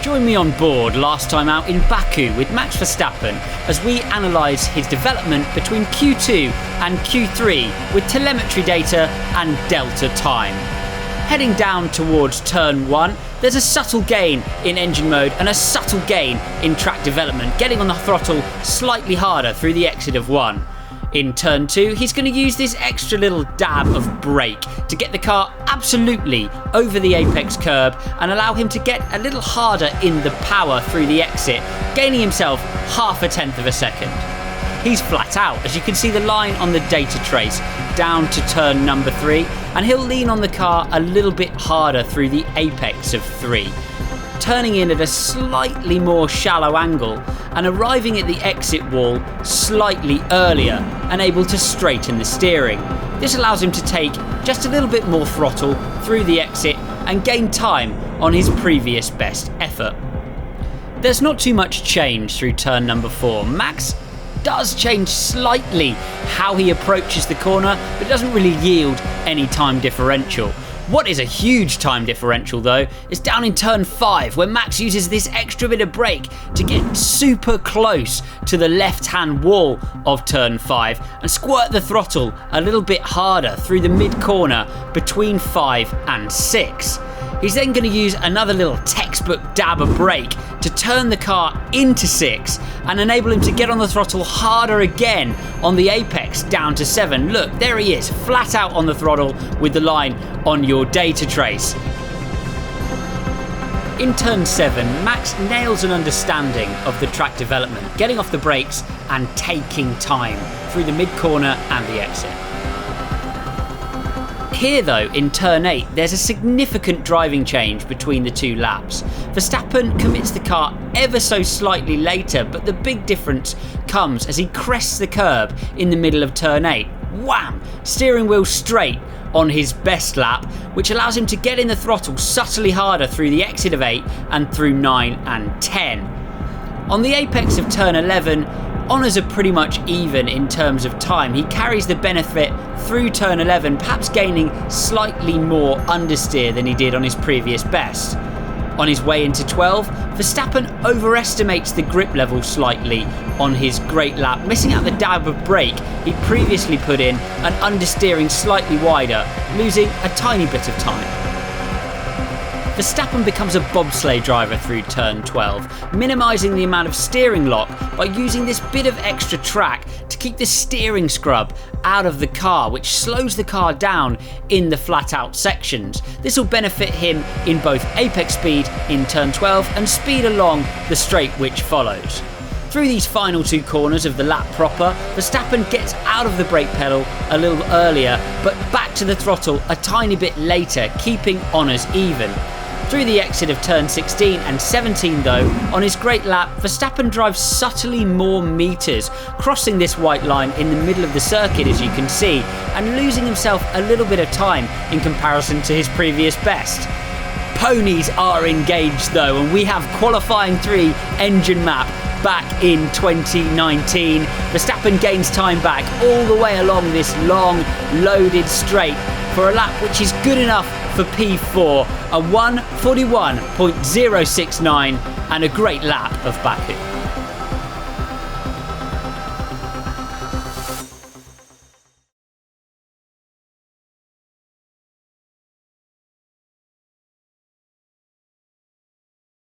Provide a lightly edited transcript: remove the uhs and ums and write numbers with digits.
Join me on board last time out in Baku with Max Verstappen as we analyse his development between Q2 and Q3 with telemetry data and delta time. Heading down towards turn 1, there's a subtle gain in engine mode and a subtle gain in track development, getting on the throttle slightly harder through the exit of 1. In turn 2, he's going to use this extra little dab of brake to get the car absolutely over the apex curb and allow him to get a little harder in the power through the exit, gaining himself 0.5 of a second. He's flat out, as you can see the line on the data trace down to turn number 3, and he'll lean on the car a little bit harder through the apex of 3, turning in at a slightly more shallow angle and arriving at the exit wall slightly earlier and able to straighten the steering. This allows him to take just a little bit more throttle through the exit and gain time on his previous best effort. There's not too much change through turn number 4. Max does change slightly how he approaches the corner, but doesn't really yield any time differential. What is a huge time differential though is down in turn 5, where Max uses this extra bit of brake to get super close to the left hand wall of turn 5 and squirt the throttle a little bit harder through the mid corner between 5 and 6. He's then going to use another little textbook dab of brake to turn the car into 6 and enable him to get on the throttle harder again on the apex down to 7. Look, there he is, flat out on the throttle with the line on your data trace. In turn 7, Max nails an understanding of the track development, getting off the brakes and taking time through the mid-corner and the exit. Here though, in turn 8, there's a significant driving change between the two laps. Verstappen commits the car ever so slightly later, but the big difference comes as he crests the curb in the middle of turn 8. Wham! Steering wheel straight on his best lap, which allows him to get in the throttle subtly harder through the exit of 8 and through 9 and 10. On the apex of turn 11, honours are pretty much even in terms of time. He carries the benefit through turn 11, perhaps gaining slightly more understeer than he did on his previous best. On his way into 12, Verstappen overestimates the grip level slightly on his great lap, missing out the dab of brake he previously put in and understeering slightly wider, losing a tiny bit of time. Verstappen becomes a bobsleigh driver through turn 12, minimising the amount of steering lock by using this bit of extra track to keep the steering scrub out of the car, which slows the car down in the flat out sections. This will benefit him in both apex speed in turn 12 and speed along the straight which follows. Through these final 2 corners of the lap proper, Verstappen gets out of the brake pedal a little earlier, but back to the throttle a tiny bit later, keeping honours even. Through the exit of turn 16 and 17 though, on his great lap, Verstappen drives subtly more metres, crossing this white line in the middle of the circuit as you can see, and losing himself a little bit of time in comparison to his previous best. Ponies are engaged though, and we have qualifying 3 engine map back in 2019. Verstappen gains time back all the way along this long, loaded straight for a lap which is good enough for P4, a 1:41.069 and a great lap of Baku.